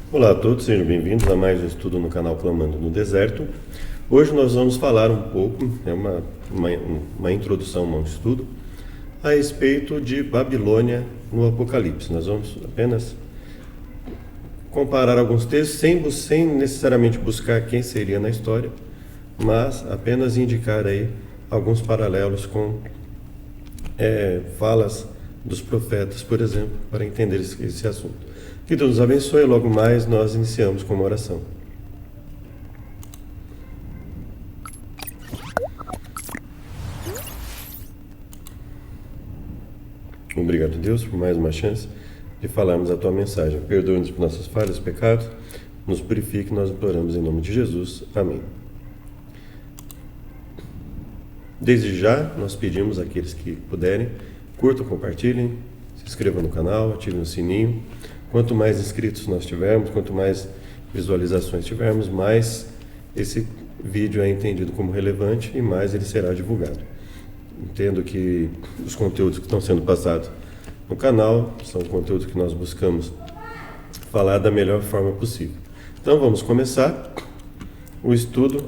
Olá a todos, sejam bem-vindos a mais um estudo no canal Clamando no Deserto. Hoje nós vamos falar um pouco, uma introdução a um estudo, a respeito de Babilônia no Apocalipse. Nós vamos apenas comparar alguns textos sem necessariamente buscar quem seria na história, mas apenas indicar aí alguns paralelos com falas dos profetas, por exemplo, para entender esse assunto. Que Deus nos abençoe. Logo mais nós iniciamos com uma oração. Obrigado, Deus, por mais uma chance de falarmos a Tua mensagem. Perdoe-nos por nossas falhas e pecados, nos purifique, nós imploramos em nome de Jesus. Amém. Desde já, nós pedimos àqueles que puderem, curtam, compartilhem, se inscrevam no canal, ativem o sininho. Quanto mais inscritos nós tivermos, quanto mais visualizações tivermos, mais esse vídeo é entendido como relevante e mais ele será divulgado. Entendo que os conteúdos que estão sendo passados no canal são conteúdos que nós buscamos falar da melhor forma possível. Então vamos começar o estudo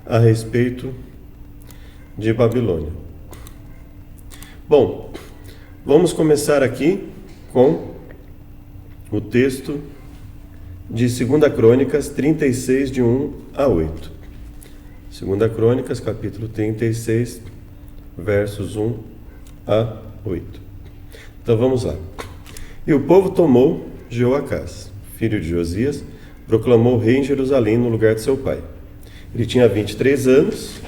a respeito de Babilônia. Bom, vamos começar aqui com o texto de 2 Crônicas 36, de 1 a 8. 2 Crônicas, capítulo 36, versos 1 a 8. Então vamos lá. E o povo tomou Jeoacás, filho de Josias, proclamou rei em Jerusalém no lugar de seu pai. Ele tinha 23 anos,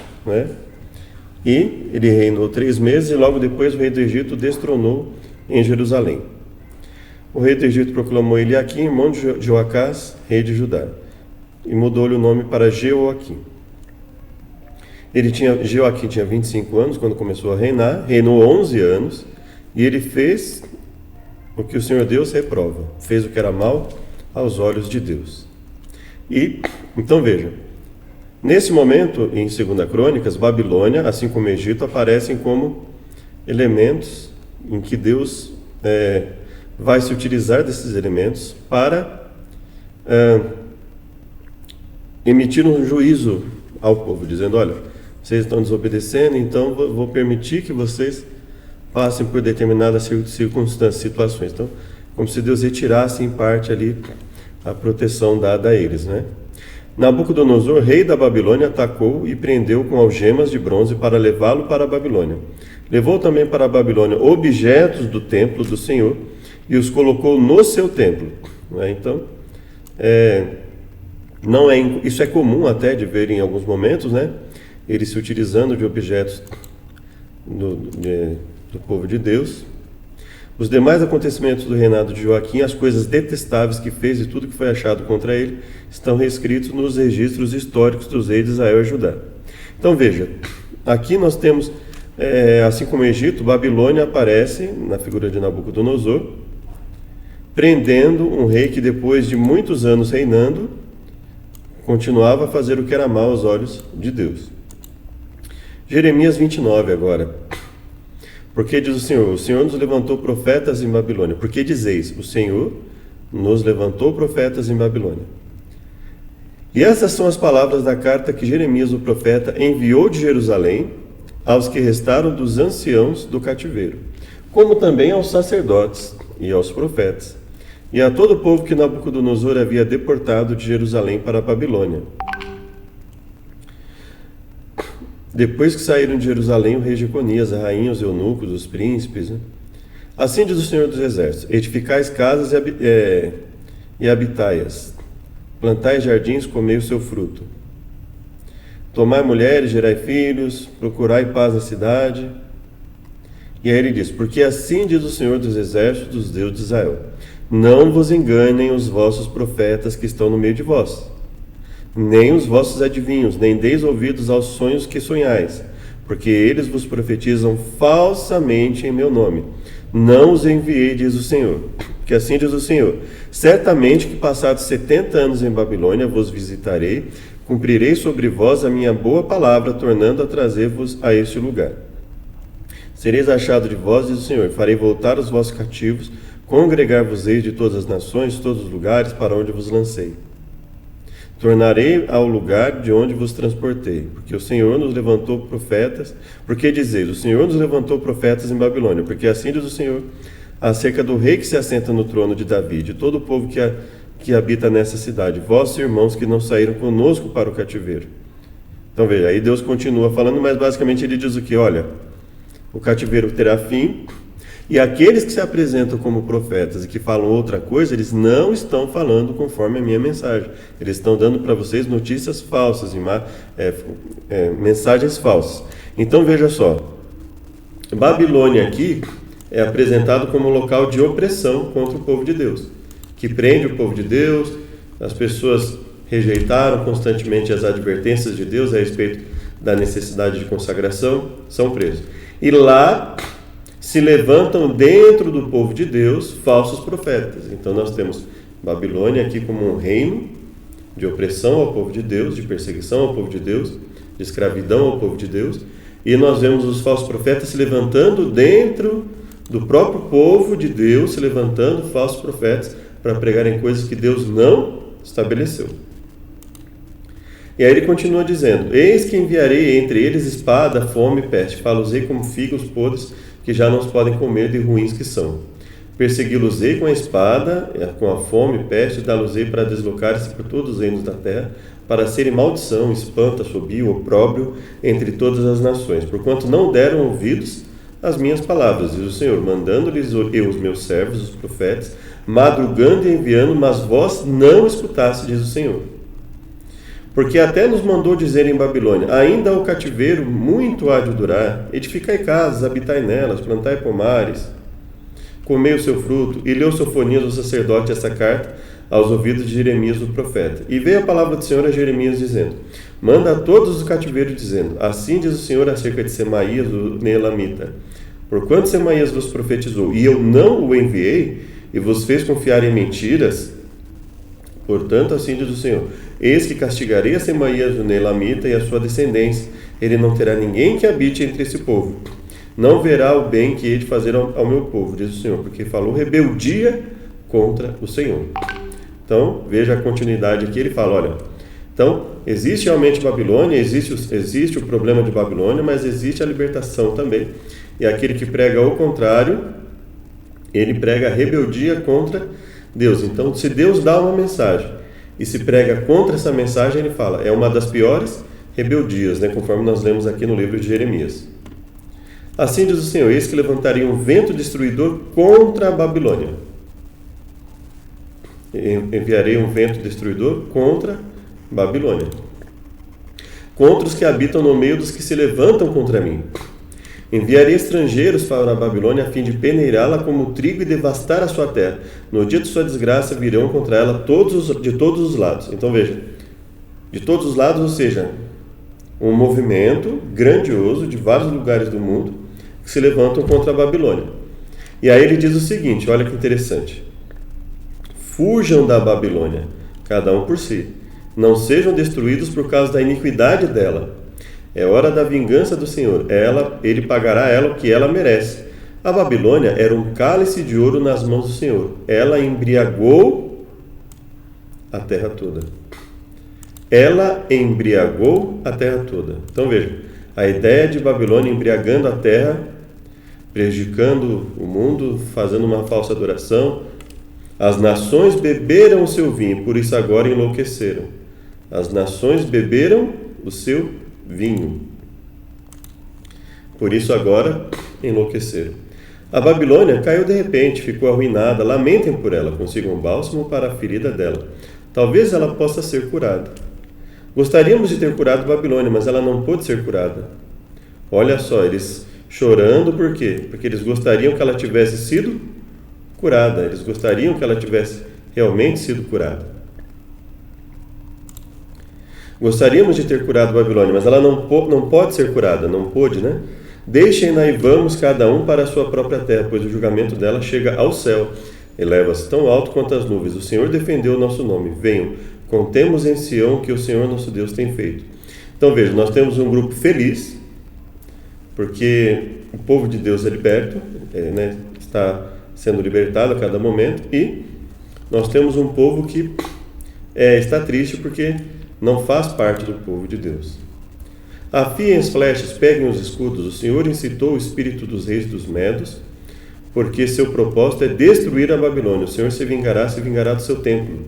e ele reinou 3 meses, e logo depois o rei do Egito destronou em Jerusalém. O rei do Egito proclamou Eliaquim, irmão de Joacás, rei de Judá, e mudou-lhe o nome para Jeoaquim. Jeoaquim tinha 25 anos quando começou a reinar, reinou 11 anos, e ele fez o que o Senhor Deus reprova, fez o que era mal aos olhos de Deus. Então veja, nesse momento, em 2 Crônicas, Babilônia, assim como Egito, aparecem como elementos em que Deus vai se utilizar desses elementos para emitir um juízo ao povo, dizendo: olha, vocês estão desobedecendo, então vou permitir que vocês passem por determinadas circunstâncias, situações. Então, como se Deus retirasse em parte ali a proteção dada a eles, Nabucodonosor, rei da Babilônia, atacou e prendeu com algemas de bronze para levá-lo para a Babilônia. Levou também para a Babilônia objetos do templo do Senhor e os colocou no seu templo. Então, isso é comum até de ver em alguns momentos, eles se utilizando de objetos do povo de Deus. Os demais acontecimentos do reinado de Joaquim, as coisas detestáveis que fez e tudo que foi achado contra ele, estão reescritos nos registros históricos dos reis de Israel e Judá. Então veja, aqui nós temos, assim como o Egito, Babilônia aparece na figura de Nabucodonosor, prendendo um rei que depois de muitos anos reinando, continuava a fazer o que era mal aos olhos de Deus. Jeremias 29 agora. Porque diz o Senhor nos levantou profetas em Babilônia. Porque dizeis, o Senhor nos levantou profetas em Babilônia. E essas são as palavras da carta que Jeremias, o profeta, enviou de Jerusalém aos que restaram dos anciãos do cativeiro, como também aos sacerdotes e aos profetas, e a todo o povo que Nabucodonosor havia deportado de Jerusalém para a Babilônia. Depois que saíram de Jerusalém o rei Jeconias, a rainha, os eunucos, os príncipes. Assim diz o Senhor dos Exércitos: edificais casas e habitai-as, plantai jardins, comei o seu fruto. Tomai mulheres, gerai filhos, procurai paz na cidade. E aí ele diz: porque assim diz o Senhor dos Exércitos, dos Deus de Israel: não vos enganem os vossos profetas que estão no meio de vós, nem os vossos adivinhos, nem deis ouvidos aos sonhos que sonhais, porque eles vos profetizam falsamente em meu nome. Não os enviei, diz o Senhor. Que assim diz o Senhor: certamente que passados 70 anos em Babilônia vos visitarei, cumprirei sobre vós a minha boa palavra, tornando a trazer-vos a este lugar. Sereis achado de vós, diz o Senhor, farei voltar os vossos cativos, Congregar-vos-eis de todas as nações, de todos os lugares, para onde vos lancei. Tornarei ao lugar de onde vos transportei, porque o Senhor nos levantou profetas. Porque dizeis, o Senhor nos levantou profetas em Babilônia, porque assim diz o Senhor acerca do rei que se assenta no trono de Davi, de todo o povo que habita nessa cidade, vossos irmãos que não saíram conosco para o cativeiro. Então veja, aí Deus continua falando, mas basicamente ele diz o que? Olha, o cativeiro terá fim, e aqueles que se apresentam como profetas e que falam outra coisa, eles não estão falando conforme a minha mensagem. Eles estão dando para vocês notícias falsas, mensagens falsas. Então veja só, Babilônia aqui é apresentado como um local de opressão contra o povo de Deus, que prende o povo de Deus. As pessoas rejeitaram constantemente as advertências de Deus a respeito da necessidade de consagração, são presos. E lá se levantam dentro do povo de Deus falsos profetas. Então nós temos Babilônia aqui como um reino de opressão ao povo de Deus, de perseguição ao povo de Deus, de escravidão ao povo de Deus, e nós vemos os falsos profetas se levantando dentro do próprio povo de Deus, se levantando falsos profetas para pregarem coisas que Deus não estabeleceu. E aí ele continua dizendo, eis que enviarei entre eles espada, fome e peste, falo-os-ei como figos podres que já não se podem comer de ruins que são. Persegui-los-ei com a espada, com a fome e peste, dá-los-ei para deslocarem-se por todos os reinos da terra, para serem maldição, espanto, assobio, opróbrio entre todas as nações, porquanto não deram ouvidos às minhas palavras, diz o Senhor, mandando-lhes eu os meus servos, os profetas, madrugando e enviando, mas vós não escutaste, diz o Senhor. Porque até nos mandou dizer em Babilônia, ainda o cativeiro muito há de durar, edificai casas, habitai nelas, plantai pomares, comei o seu fruto. E leu Sofonias, o sacerdote, essa carta aos ouvidos de Jeremias, o profeta. E veio a palavra do Senhor a Jeremias, dizendo, manda a todos os cativeiros, dizendo, assim diz o Senhor acerca de Semaías, o Neelamita, porquanto Semaías vos profetizou, e eu não o enviei, e vos fez confiar em mentiras, portanto, assim diz o Senhor, eis que castigarei a Semaías o Neelamita e a sua descendência. Ele não terá ninguém que habite entre esse povo. Não verá o bem que hei de fazer ao meu povo, diz o Senhor, porque falou rebeldia contra o Senhor. Então, veja a continuidade aqui, ele fala, olha, então, existe realmente Babilônia, existe o problema de Babilônia, mas existe a libertação também. E aquele que prega o contrário, ele prega a rebeldia contra Deus. Então, se Deus dá uma mensagem e se prega contra essa mensagem, ele fala, é uma das piores rebeldias, conforme nós lemos aqui no livro de Jeremias. Assim diz o Senhor, eis que levantaria um vento destruidor contra a Babilônia. Enviarei um vento destruidor contra Babilônia, contra os que habitam no meio dos que se levantam contra mim. Enviarei estrangeiros para a Babilônia a fim de peneirá-la como trigo e devastar a sua terra. No dia de sua desgraça virão contra ela de todos os lados. Então veja, de todos os lados, ou seja, um movimento grandioso de vários lugares do mundo que se levantam contra a Babilônia. E aí ele diz o seguinte, olha que interessante. Fujam da Babilônia, cada um por si. Não sejam destruídos por causa da iniquidade dela. É hora da vingança do Senhor. Ele pagará a ela o que ela merece. A Babilônia era um cálice de ouro nas mãos do Senhor. Ela embriagou a terra toda. Ela embriagou a terra toda. Então veja, a ideia de Babilônia embriagando a terra, prejudicando o mundo, fazendo uma falsa adoração. As nações beberam o seu vinho, por isso agora enlouqueceram. As nações beberam o seu vinho, por isso agora enlouqueceram. A Babilônia caiu de repente, ficou arruinada, lamentem por ela, consigam um bálsamo para a ferida dela. Talvez ela possa ser curada. Gostaríamos de ter curado Babilônia, mas ela não pôde ser curada. Olha só, eles chorando, por quê? Porque eles gostariam que ela tivesse sido curada, eles gostariam que ela tivesse realmente sido curada. Gostaríamos de ter curado Babilônia, mas ela não pode ser curada, não pôde, Deixem-na e vamos cada um para a sua própria terra, pois o julgamento dela chega ao céu. Eleva-se tão alto quanto as nuvens. O Senhor defendeu o nosso nome. Venham, contemos em Sião que o Senhor nosso Deus tem feito. Então veja, nós temos um grupo feliz, porque o povo de Deus é liberto, está sendo libertado a cada momento, e nós temos um povo que está triste porque não faz parte do povo de Deus. Afiem as flechas, peguem os escudos. O Senhor incitou o espírito dos reis dos medos, porque seu propósito é destruir a Babilônia. O Senhor se vingará do seu templo.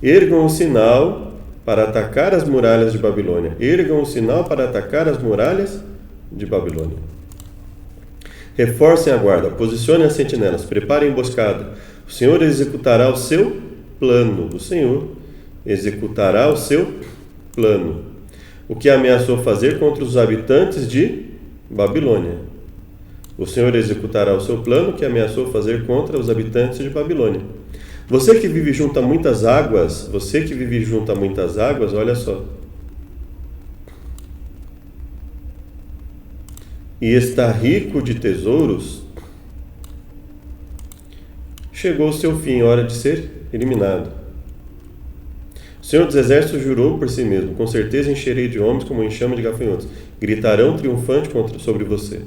Ergam um sinal para atacar as muralhas de Babilônia. Ergam um sinal para atacar as muralhas de Babilônia. Reforcem a guarda, posicionem as sentinelas, preparem emboscada. O Senhor executará o seu plano. O Senhor executará o seu plano. O que ameaçou fazer contra os habitantes de Babilônia. O Senhor executará o seu plano que ameaçou fazer contra os habitantes de Babilônia. Você que vive junto a muitas águas, olha só. E está rico de tesouros, chegou o seu fim, hora de ser eliminado. O Senhor dos Exércitos jurou por si mesmo: com certeza encherei de homens como enxame de gafanhotos. Gritarão triunfante sobre você.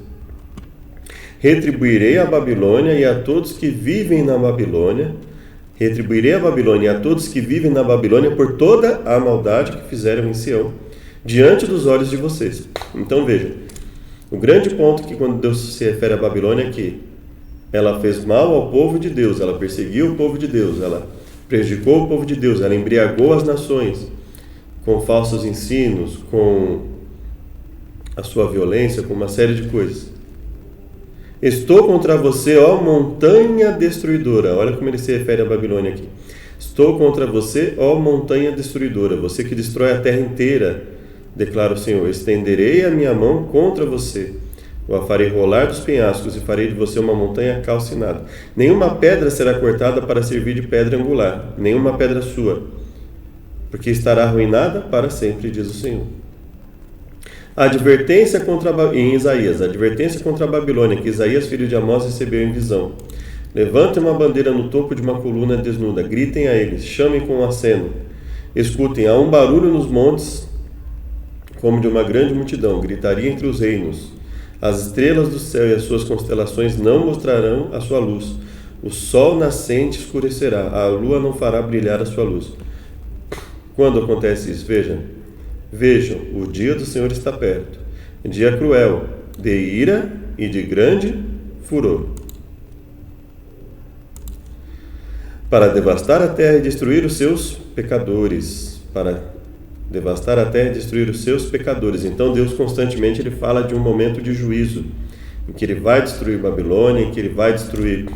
Retribuirei a Babilônia e a todos que vivem na Babilônia. Retribuirei a Babilônia e a todos que vivem na Babilônia por toda a maldade que fizeram em Sião, diante dos olhos de vocês. Então veja, o grande ponto que quando Deus se refere à Babilônia é que ela fez mal ao povo de Deus, ela perseguiu o povo de Deus, ela prejudicou o povo de Deus, ela embriagou as nações com falsos ensinos, com a sua violência, com uma série de coisas. Estou contra você, ó montanha destruidora. Olha como ele se refere à Babilônia aqui. Estou contra você, ó montanha destruidora, você que destrói a terra inteira, declara o Senhor. Estenderei a minha mão contra você, eu a farei rolar dos penhascos e farei de você uma montanha calcinada. Nenhuma pedra será cortada para servir de pedra angular, nenhuma pedra sua, porque estará arruinada para sempre, diz o Senhor. Advertência em Isaías, advertência contra a Babilônia, que Isaías, filho de Amós, recebeu em visão. Levantem uma bandeira no topo de uma coluna desnuda, gritem a eles, chamem com um aceno. Escutem, há um barulho nos montes, como de uma grande multidão, gritaria entre os reinos. As estrelas do céu e as suas constelações não mostrarão a sua luz. O sol nascente escurecerá, a lua não fará brilhar a sua luz. Quando acontece isso? Vejam, o dia do Senhor está perto. Dia cruel, de ira e de grande furor. Para devastar a terra e destruir os seus pecadores. Então Deus constantemente ele fala de um momento de juízo, em que ele vai destruir Babilônia, em que ele vai destruir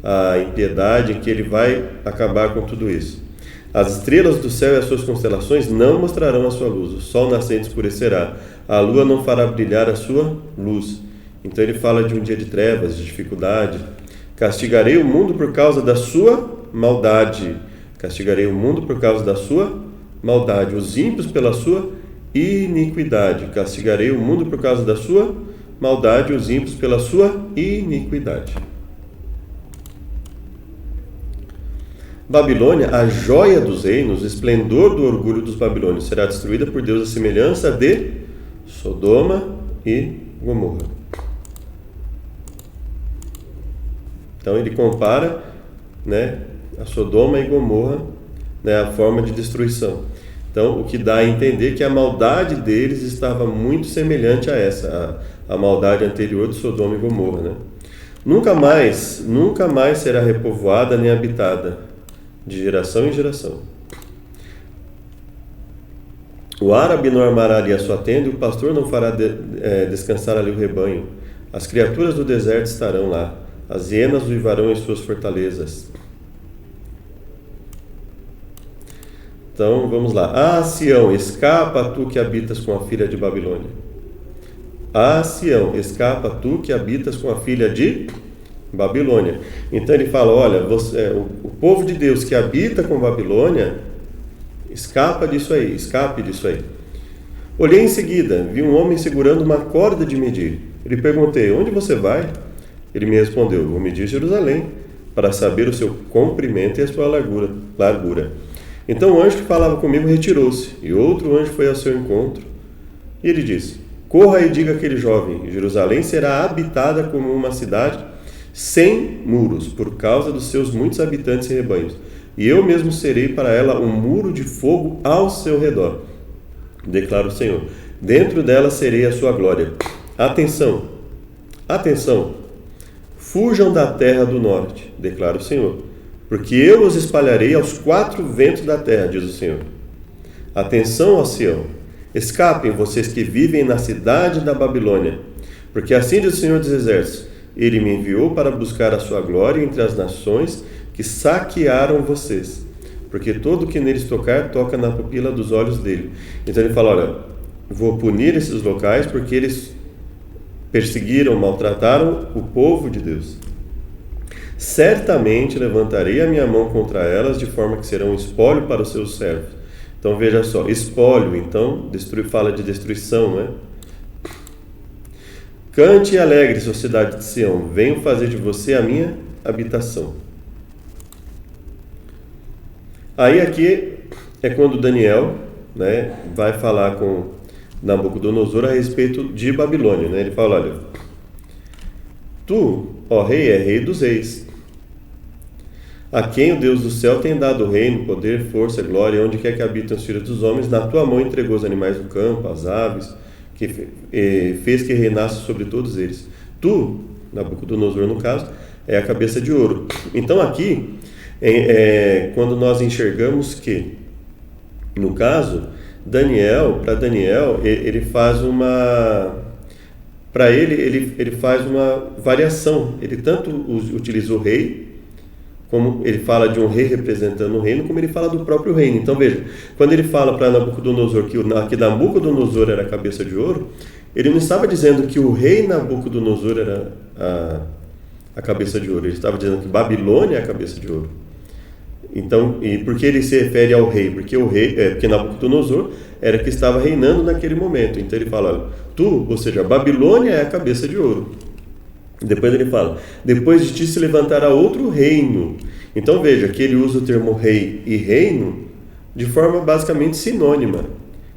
a impiedade, em que ele vai acabar com tudo isso. As estrelas do céu e as suas constelações não mostrarão a sua luz, o sol nascente escurecerá, a lua não fará brilhar a sua luz. Então ele fala de um dia de trevas, de dificuldade. Castigarei o mundo por causa da sua maldade. Castigarei o mundo por causa da sua maldade, os ímpios pela sua iniquidade. Castigarei o mundo por causa da sua maldade, os ímpios pela sua iniquidade. Babilônia, a joia dos reinos, o esplendor do orgulho dos babilônios, será destruída por Deus à semelhança de Sodoma e Gomorra. Então ele compara, a Sodoma e Gomorra, a forma de destruição. Então o que dá a entender que a maldade deles estava muito semelhante a essa, a maldade anterior de Sodoma e Gomorra. Nunca mais será repovoada nem habitada, de geração em geração. O árabe não armará ali a sua tenda e o pastor não fará descansar ali o rebanho. As criaturas do deserto estarão lá, as hienas uivarão em suas fortalezas. Então vamos lá. Ah, Sião, escapa tu que habitas com a filha de Babilônia. Ah, Sião, escapa tu que habitas com a filha de Babilônia. Então ele fala, olha, o povo de Deus que habita com Babilônia, escape disso aí. Olhei em seguida, vi um homem segurando uma corda de medir. Ele perguntei, onde você vai? Ele me respondeu, vou medir Jerusalém, para saber o seu comprimento e a sua largura. Então o anjo que falava comigo retirou-se, e outro anjo foi ao seu encontro, e ele disse, corra e diga àquele jovem, Jerusalém será habitada como uma cidade sem muros, por causa dos seus muitos habitantes e rebanhos. E eu mesmo serei para ela um muro de fogo ao seu redor, declara o Senhor. Dentro dela serei a sua glória. Atenção, atenção, fujam da terra do norte, declara o Senhor, porque eu os espalharei aos quatro ventos da terra, diz o Senhor. Atenção, ó Sião, escapem vocês que vivem na cidade da Babilônia, porque assim diz o Senhor dos Exércitos, Ele me enviou para buscar a sua glória entre as nações que saquearam vocês, porque todo que neles tocar, toca na pupila dos olhos dele. Então ele fala, olha, vou punir esses locais porque eles perseguiram, maltrataram o povo de Deus. Certamente levantarei a minha mão contra elas, de forma que serão um espólio para os seus servos. Então veja só, espólio, então, fala de destruição, não é? Cante e alegre, sociedade de Sião, venho fazer de você a minha habitação. Aí aqui é quando Daniel, né, vai falar com Nabucodonosor a respeito de Babilônia, né? Ele fala, olha, tu, ó rei, é rei dos reis, a quem o Deus do céu tem dado o reino, poder, força, glória, onde quer que habitam os filhos dos homens, na tua mão entregou os animais do campo, as aves, que fez que reinasse sobre todos eles. Tu, Nabucodonosor no caso, é a cabeça de ouro. Então aqui, quando nós enxergamos que, no caso, para Daniel, ele faz uma... Para ele faz uma variação. Ele tanto utiliza o rei, como ele fala de um rei representando o reino, como ele fala do próprio reino. Então veja, quando ele fala para Nabucodonosor que Nabucodonosor era a cabeça de ouro, ele não estava dizendo que o rei Nabucodonosor era a cabeça de ouro, ele estava dizendo que Babilônia é a cabeça de ouro. Então, e por que ele se refere ao rei? Porque porque Nabucodonosor era que estava reinando naquele momento. Então ele fala, olha, tu, ou seja, Babilônia é a cabeça de ouro. Depois ele fala, depois de ti se levantará outro reino. Então veja que ele usa o termo rei e reino de forma basicamente sinônima.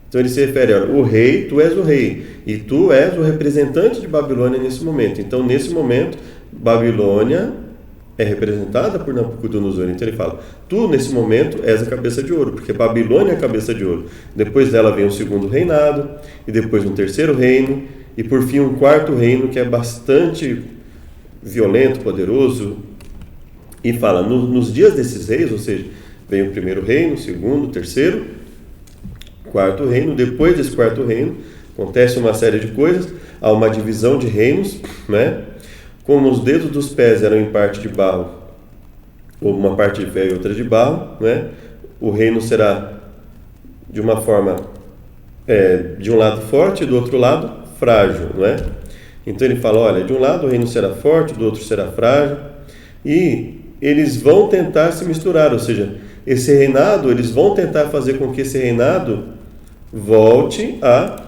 Então ele se refere, olha, o rei, tu és o rei, e tu és o representante de Babilônia nesse momento. Então nesse momento, Babilônia é representada por Nabucodonosor. Então ele fala, tu nesse momento és a cabeça de ouro, porque Babilônia é a cabeça de ouro. Depois dela vem o segundo reinado, e depois um terceiro reino, e por fim um quarto reino que é bastante violento, poderoso, e fala, nos dias desses reis, ou seja, vem o primeiro reino, o segundo, o terceiro, quarto reino. Depois desse quarto reino acontece uma série de coisas, há uma divisão de reinos, né? Como os dedos dos pés eram em parte de barro, ou uma parte de ferro e outra de barro, né? O reino será de uma forma de um lado forte e do outro lado frágil, não é? Então ele fala, olha, de um lado o reino será forte, do outro será frágil, e eles vão tentar se misturar, ou seja, esse reinado, eles vão tentar fazer com que esse reinado volte a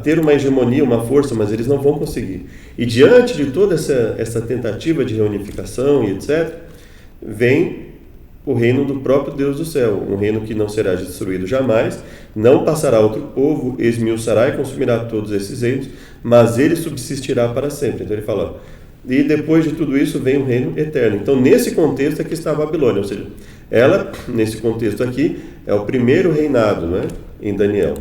ter uma hegemonia, uma força, mas eles não vão conseguir. E diante de toda essa tentativa de reunificação e etc., vem o reino do próprio Deus do céu, um reino que não será destruído jamais, não passará outro povo, esmiuçará e consumirá todos esses reinos, mas ele subsistirá para sempre. Então ele fala, e depois de tudo isso vem o reino eterno. Então nesse contexto aqui está a Babilônia, ou seja, ela, nesse contexto aqui, é o primeiro reinado, né, em Daniel.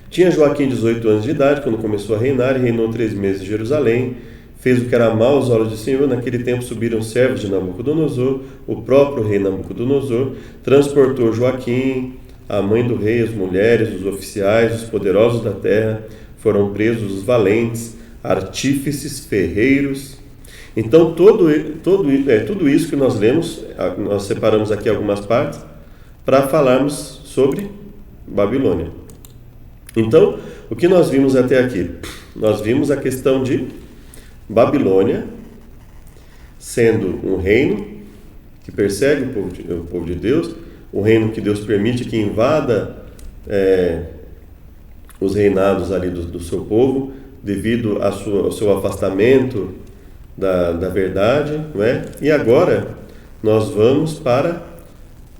Tinha Joaquim 18 anos de idade quando começou a reinar e reinou 3 meses em Jerusalém. Fez o que era mal aos olhos do Senhor. Naquele tempo subiram servos de Nabucodonosor, o próprio rei Nabucodonosor, transportou Joaquim, a mãe do rei, as mulheres, os oficiais, os poderosos da terra, foram presos os valentes, artífices, ferreiros. Então tudo isso que nós lemos, nós separamos aqui algumas partes, para falarmos sobre Babilônia. Então, o que nós vimos até aqui? Nós vimos a questão de Babilônia sendo um reino que persegue o povo de Deus, um reino que Deus permite que invada os reinados ali do seu povo, devido ao seu afastamento da verdade, não é? E agora nós vamos para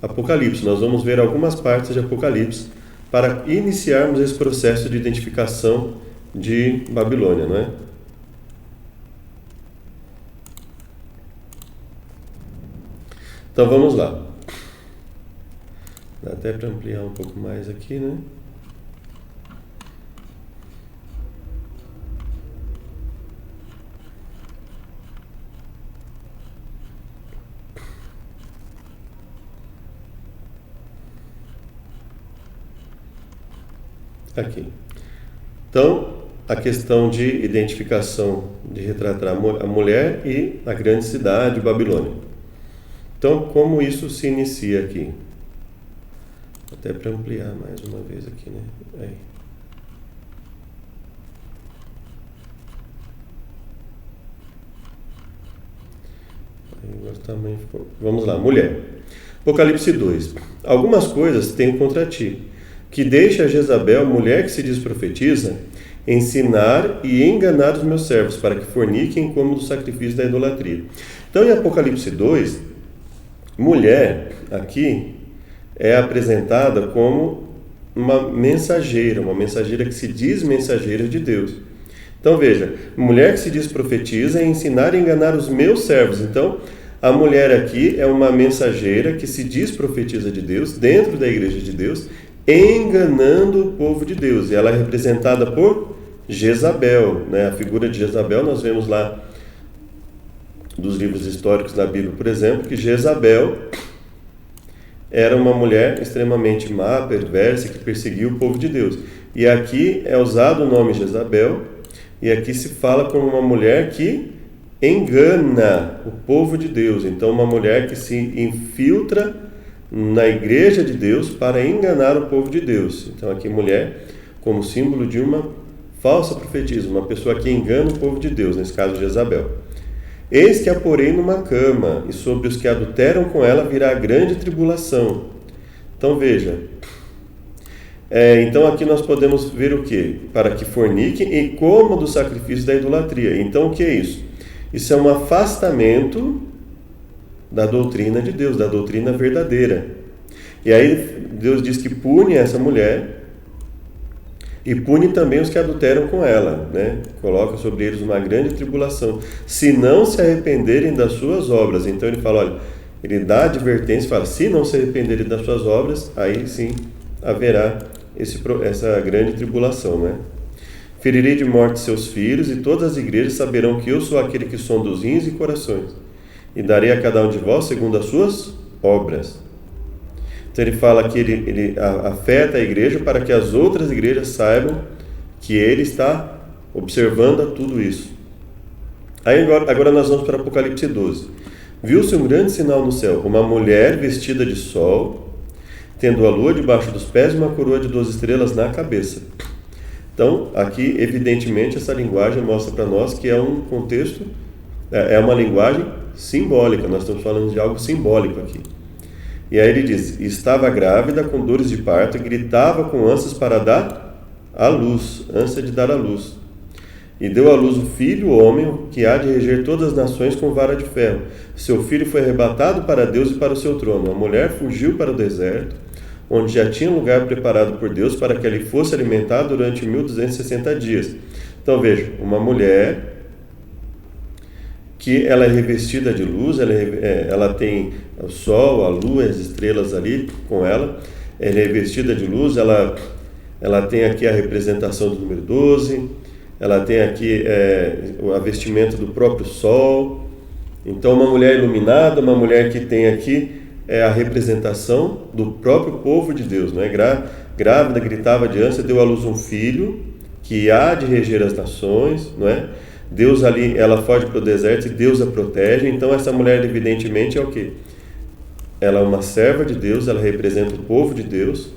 Apocalipse, nós vamos ver algumas partes de Apocalipse para iniciarmos esse processo de identificação de Babilônia, não é? Então vamos lá. Dá até para ampliar um pouco mais aqui, né? Aqui. Então, a questão de identificação, de retratar a mulher e a grande cidade, Babilônia. Então, como isso se inicia aqui? Até para ampliar mais uma vez aqui, né? Aí. Agora também ficou. Vamos lá, mulher. Apocalipse 2. Algumas coisas tenho contra ti, que deixa Jezabel, mulher que se diz profetiza, ensinar e enganar os meus servos, para que forniquem como do sacrifício da idolatria. Então, em Apocalipse 2, mulher aqui é apresentada como uma mensageira que se diz mensageira de Deus. Então veja, mulher que se diz profetiza é ensinar e enganar os meus servos. Então, a mulher aqui é uma mensageira que se diz profetiza de Deus, dentro da igreja de Deus, enganando o povo de Deus. E ela é representada por Jezabel, né? A figura de Jezabel nós vemos lá dos livros históricos da Bíblia, por exemplo, que Jezabel era uma mulher extremamente má, perversa, que perseguia o povo de Deus. E aqui é usado o nome Jezabel, e aqui se fala como uma mulher que engana o povo de Deus. Então, uma mulher que se infiltra na igreja de Deus para enganar o povo de Deus. Então, aqui mulher como símbolo de uma falsa profetisa, uma pessoa que engana o povo de Deus, nesse caso Jezabel. Eis que a porei numa cama, e sobre os que adulteram com ela virá grande tribulação. Então veja, então aqui nós podemos ver o que? Para que forniquem e comam do sacrifício da idolatria. Então o que é isso? Isso é um afastamento da doutrina de Deus, da doutrina verdadeira. E aí Deus diz que pune essa mulher e pune também os que adulteram com ela, né? Coloca sobre eles uma grande tribulação, se não se arrependerem das suas obras. Então ele fala, olha, ele dá advertência, fala, se não se arrependerem das suas obras, aí sim haverá essa grande tribulação, né? Ferirei de morte seus filhos, e todas as igrejas saberão que eu sou aquele que sonda os rins e corações, e darei a cada um de vós segundo as suas obras. Então ele fala que ele afeta a igreja para que as outras igrejas saibam que ele está observando tudo isso. Aí agora nós vamos para Apocalipse 12. Viu-se um grande sinal no céu, uma mulher vestida de sol, tendo a lua debaixo dos pés e uma coroa de 12 estrelas na cabeça. Então, aqui, evidentemente, essa linguagem mostra para nós que é um contexto, é uma linguagem simbólica, nós estamos falando de algo simbólico aqui. E aí ele diz, estava grávida com dores de parto e gritava com ânsias para dar à luz, ânsia de dar à luz. E deu à luz o filho, o homem, que há de reger todas as nações com vara de ferro. Seu filho foi arrebatado para Deus e para o seu trono. A mulher fugiu para o deserto, onde já tinha lugar preparado por Deus para que ele fosse alimentado durante 1260 dias. Então veja, uma mulher que ela é revestida de luz, ela tem o sol, a lua, as estrelas ali com ela, é revestida de luz, ela tem aqui a representação do número 12, ela tem aqui a vestimenta do próprio sol. Então uma mulher iluminada, uma mulher que tem aqui a representação do próprio povo de Deus, não é? Grávida, gritava de ânsia, deu à luz um filho que há de reger as nações, não é? Deus ali, ela foge para o deserto e Deus a protege. Então essa mulher evidentemente é o quê? Ela é uma serva de Deus, ela representa o povo de Deus.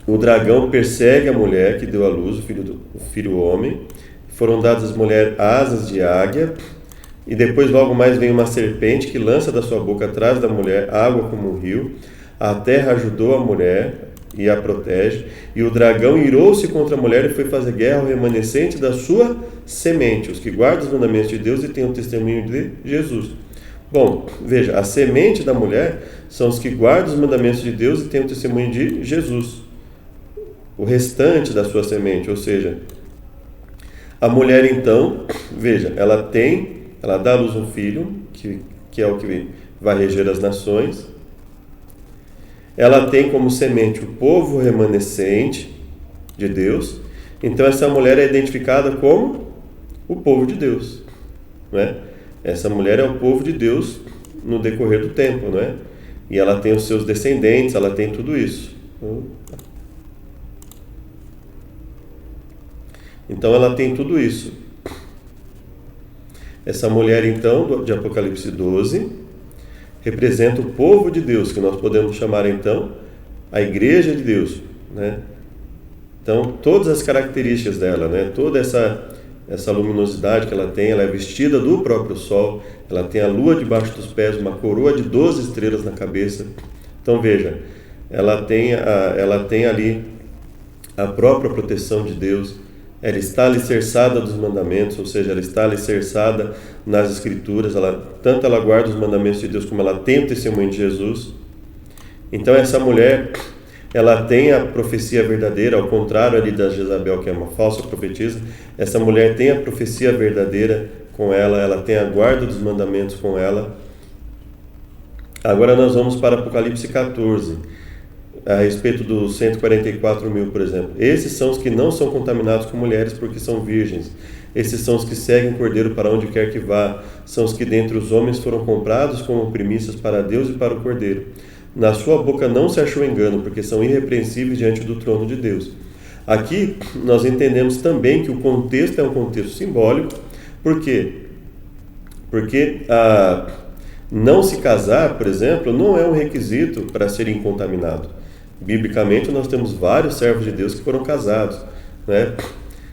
O dragão persegue a mulher que deu à luz, o filho homem. Foram dadas às mulheres asas de águia. E depois logo mais vem uma serpente que lança da sua boca atrás da mulher água como um rio. A terra ajudou a mulher e a protege. E o dragão irou-se contra a mulher e foi fazer guerra ao remanescente da sua semente, os que guardam os mandamentos de Deus e têm o testemunho de Jesus. Bom, veja, a semente da mulher são os que guardam os mandamentos de Deus e têm o testemunho de Jesus. O restante da sua semente, ou seja, a mulher então, veja, ela tem ela dá à luz um filho, que é o que vai reger as nações. Ela tem como semente o povo remanescente de Deus. Então essa mulher é identificada como o povo de Deus, não é? Essa mulher é o povo de Deus no decorrer do tempo, não é? E ela tem os seus descendentes, ela tem tudo isso. Então ela tem tudo isso. Essa mulher, então, de Apocalipse 12, representa o povo de Deus, que nós podemos chamar, então, a igreja de Deus, né? Então, todas as características dela, né? Toda essa luminosidade que ela tem, ela é vestida do próprio sol, ela tem a lua debaixo dos pés, uma coroa de 12 estrelas na cabeça. Então, veja, ela tem ali a própria proteção de Deus. Ela está alicerçada dos mandamentos, ou seja, ela está alicerçada nas Escrituras. Tanto ela guarda os mandamentos de Deus, como ela tem o testemunho de Jesus. Então, essa mulher, ela tem a profecia verdadeira, ao contrário ali da Jezabel, que é uma falsa profetisa. Essa mulher tem a profecia verdadeira com ela tem a guarda dos mandamentos com ela. Agora nós vamos para Apocalipse 14. A respeito dos 144 mil, por exemplo. Esses são os que não são contaminados com mulheres porque são virgens. Esses são os que seguem o Cordeiro para onde quer que vá. São os que dentre os homens foram comprados como primícias para Deus e para o Cordeiro. Na sua boca não se achou engano, porque são irrepreensíveis diante do trono de Deus. Aqui nós entendemos também que o contexto é um contexto simbólico. Por quê? Porque não se casar, por exemplo, não é um requisito para ser incontaminado. Biblicamente, nós temos vários servos de Deus que foram casados, né?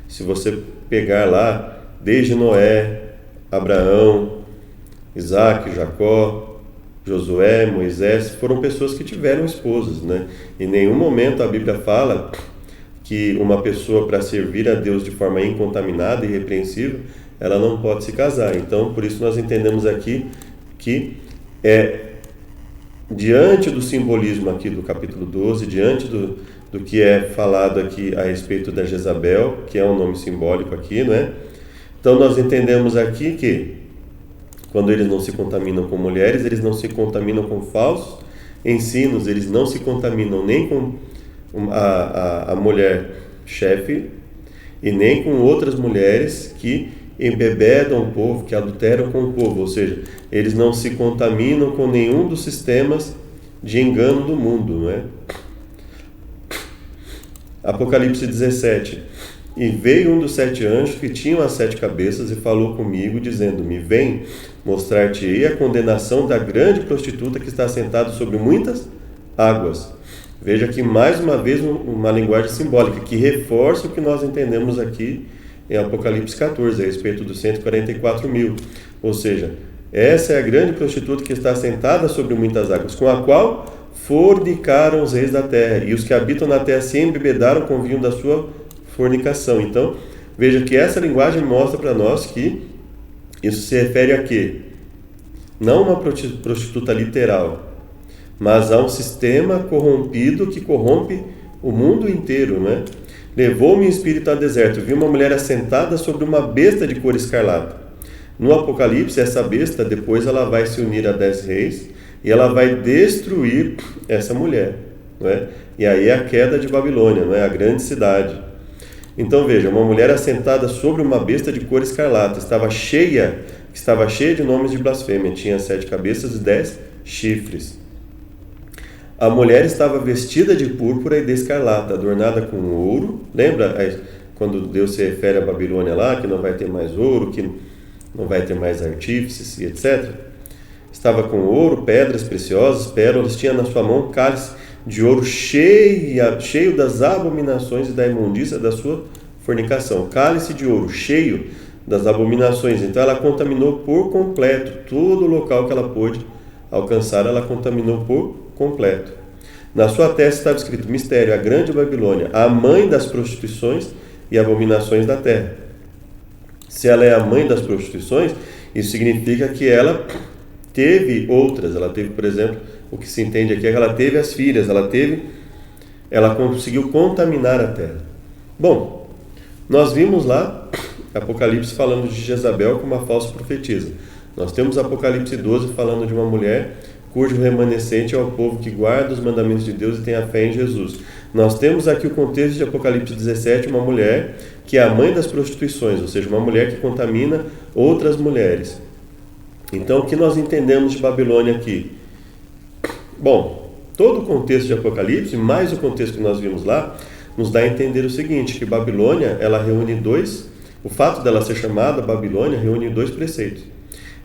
Se você pegar lá, desde Noé, Abraão, Isaac, Jacó, Josué, Moisés, foram pessoas que tiveram esposas, né? Em nenhum momento a Bíblia fala que uma pessoa, para servir a Deus de forma incontaminada e irrepreensível, ela não pode se casar. Então, por isso nós entendemos aqui que diante do simbolismo aqui do capítulo 12, diante do que é falado aqui a respeito da Jezabel, que é um nome simbólico aqui, né? Então nós entendemos aqui que quando eles não se contaminam com mulheres, eles não se contaminam com falsos ensinos, eles não se contaminam nem com a mulher chefe e nem com outras mulheres que embebedam o povo, que adulteram com o povo, ou seja, eles não se contaminam com nenhum dos sistemas de engano do mundo, não é? Apocalipse 17. E veio um dos 7 anjos que tinham as 7 cabeças e falou comigo, dizendo-me: vem, mostrar-te-ei a condenação da grande prostituta que está sentada sobre muitas águas. Veja aqui mais uma vez uma linguagem simbólica que reforça o que nós entendemos aqui em Apocalipse 14, a respeito dos 144 mil. Ou seja, essa é a grande prostituta que está sentada sobre muitas águas, com a qual fornicaram os reis da terra, e os que habitam na terra se embebedaram com o vinho da sua fornicação. Então, veja que essa linguagem mostra para nós que isso se refere a quê? Não uma prostituta literal, mas a um sistema corrompido que corrompe o mundo inteiro, né? Levou-me em espírito ao deserto, vi uma mulher assentada sobre uma besta de cor escarlata. No Apocalipse, essa besta, depois ela vai se unir a 10 reis e ela vai destruir essa mulher, não é? E aí é a queda de Babilônia, não é? A grande cidade. Então veja, uma mulher assentada sobre uma besta de cor escarlata, estava cheia de nomes de blasfêmia, tinha 7 cabeças e 10 chifres. A mulher estava vestida de púrpura e de escarlata, adornada com ouro. Lembra quando Deus se refere a Babilônia lá, que não vai ter mais ouro, que não vai ter mais artífices e etc. Estava com ouro, pedras preciosas, pérolas, tinha na sua mão um cálice de ouro cheio das abominações e da imundícia da sua fornicação. Cálice de ouro cheio das abominações. Então ela contaminou por completo todo o local que ela pôde alcançar, ela contaminou por completo. Na sua testa estava escrito: mistério, a grande Babilônia, a mãe das prostituições e abominações da terra. Se ela é a mãe das prostituições, isso significa que ela teve outras. Ela teve, por exemplo, o que se entende aqui é que ela teve as filhas, ela conseguiu contaminar a terra. Bom, nós vimos lá Apocalipse falando de Jezabel como uma falsa profetisa. Nós temos Apocalipse 12 falando de uma mulher cujo remanescente é o povo que guarda os mandamentos de Deus e tem a fé em Jesus. Nós temos aqui o contexto de Apocalipse 17, uma mulher que é a mãe das prostituições, ou seja, uma mulher que contamina outras mulheres. Então, o que nós entendemos de Babilônia aqui? Bom, todo o contexto de Apocalipse, mais o contexto que nós vimos lá, nos dá a entender o seguinte, que Babilônia, ela reúne o fato dela ser chamada Babilônia reúne dois preceitos.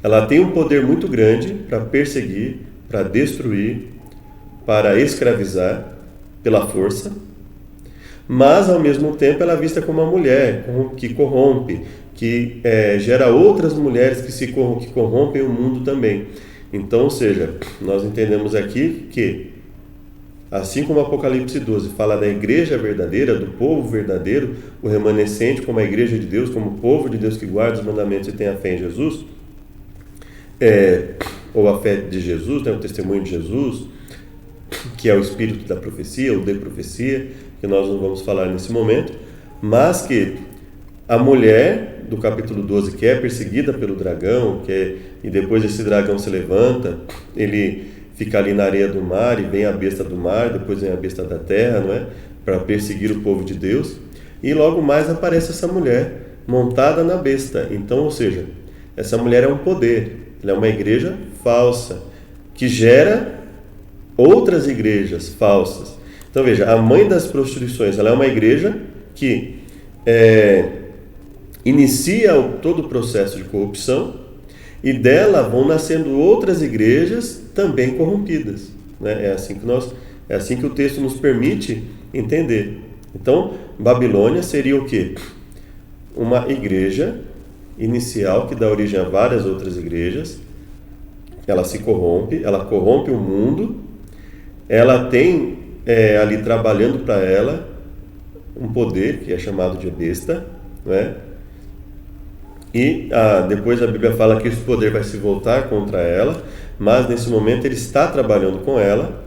Ela tem um poder muito grande para perseguir, para destruir, para escravizar pela força, mas ao mesmo tempo ela é vista como uma mulher que corrompe, que gera outras mulheres que corrompem o mundo também. Então, ou seja, nós entendemos aqui que, assim como o Apocalipse 12 fala da igreja verdadeira, do povo verdadeiro, o remanescente como a igreja de Deus, como o povo de Deus que guarda os mandamentos e tem a fé em Jesus, ou a fé de Jesus, o testemunho de Jesus, que é o espírito da profecia, ou de profecia, que nós não vamos falar nesse momento, mas que a mulher do capítulo 12, que é perseguida pelo dragão, e depois esse dragão se levanta, ele fica ali na areia do mar, e vem a besta do mar, depois vem a besta da terra, não é? Para perseguir o povo de Deus, e logo mais aparece essa mulher montada na besta. Então, ou seja, essa mulher é um poder, ela é uma igreja falsa, que gera outras igrejas falsas. Então veja, a mãe das prostituições, ela é uma igreja que inicia todo o processo de corrupção, e dela vão nascendo outras igrejas também corrompidas, né? É assim que o texto nos permite entender. Então, Babilônia seria o quê? Uma igreja inicial que dá origem a várias outras igrejas. Ela se corrompe, ela corrompe o mundo, ela tem ali trabalhando para ela um poder que é chamado de besta, né? E depois a Bíblia fala que esse poder vai se voltar contra ela, mas nesse momento ele está trabalhando com ela.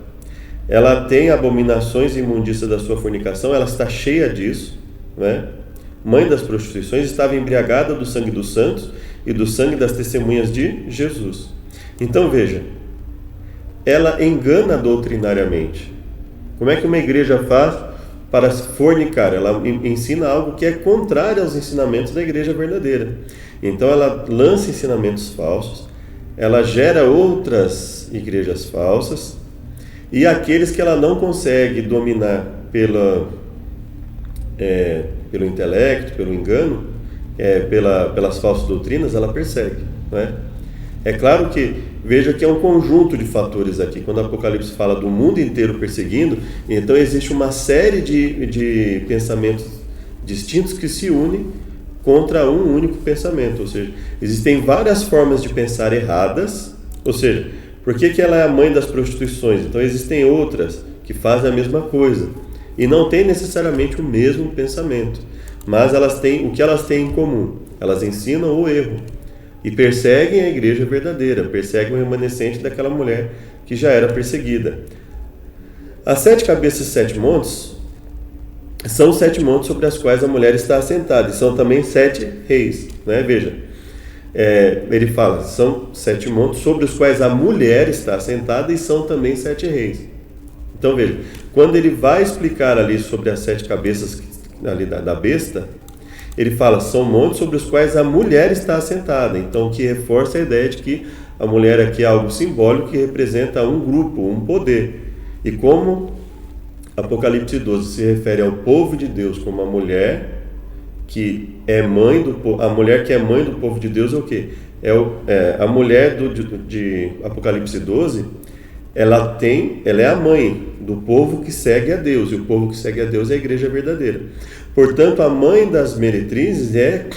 Ela tem abominações e imundícias da sua fornicação, ela está cheia disso, né? Mãe das prostituições, estava embriagada do sangue dos santos e do sangue das testemunhas de Jesus. Então veja, ela engana doutrinariamente. Como é que uma igreja faz para se fornicar? Ela ensina algo que é contrário aos ensinamentos da igreja verdadeira. Então ela lança ensinamentos falsos, ela gera outras igrejas falsas, e aqueles que ela não consegue dominar pelo intelecto, pelo engano, pelas falsas doutrinas, ela persegue, não é? É claro que, veja que é um conjunto de fatores aqui. Quando o Apocalipse fala do mundo inteiro perseguindo, então existe uma série de pensamentos distintos que se unem contra um único pensamento. Ou seja, existem várias formas de pensar erradas. Ou seja, por que ela é a mãe das prostituições? Então existem outras que fazem a mesma coisa e não têm necessariamente o mesmo pensamento, mas o que elas têm em comum? Elas ensinam o erro e perseguem a igreja verdadeira, perseguem o remanescente daquela mulher que já era perseguida. As 7 cabeças e 7 montes são 7 montes sobre as quais a mulher está assentada, e são também 7 reis, né? Veja, ele fala, são 7 montes sobre os quais a mulher está assentada, e são também 7 reis. Então veja, quando ele vai explicar ali sobre as 7 cabeças ali da besta, ele fala, são montes sobre os quais a mulher está assentada. Então, que reforça a ideia de que a mulher aqui é algo simbólico que representa um grupo, um poder. E como Apocalipse 12 se refere ao povo de Deus como a mulher que é mãe do povo, a mulher que é mãe do povo de Deus é o quê? A mulher de Apocalipse 12, ela é a mãe do povo que segue a Deus, e o povo que segue a Deus é a igreja verdadeira. Portanto, a mãe das meretrizes é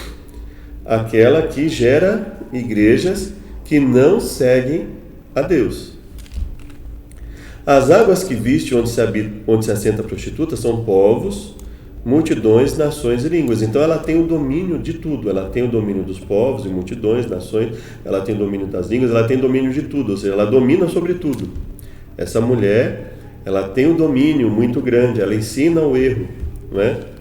aquela que gera igrejas que não seguem a Deus. As águas que viste onde se assenta a prostituta são povos, multidões, nações e línguas. Então ela tem o domínio de tudo. Ela tem o domínio dos povos e multidões, nações, ela tem o domínio das línguas, ela tem domínio de tudo, ou seja, ela domina sobre tudo. Essa mulher, ela tem um domínio muito grande, ela ensina o erro, não é?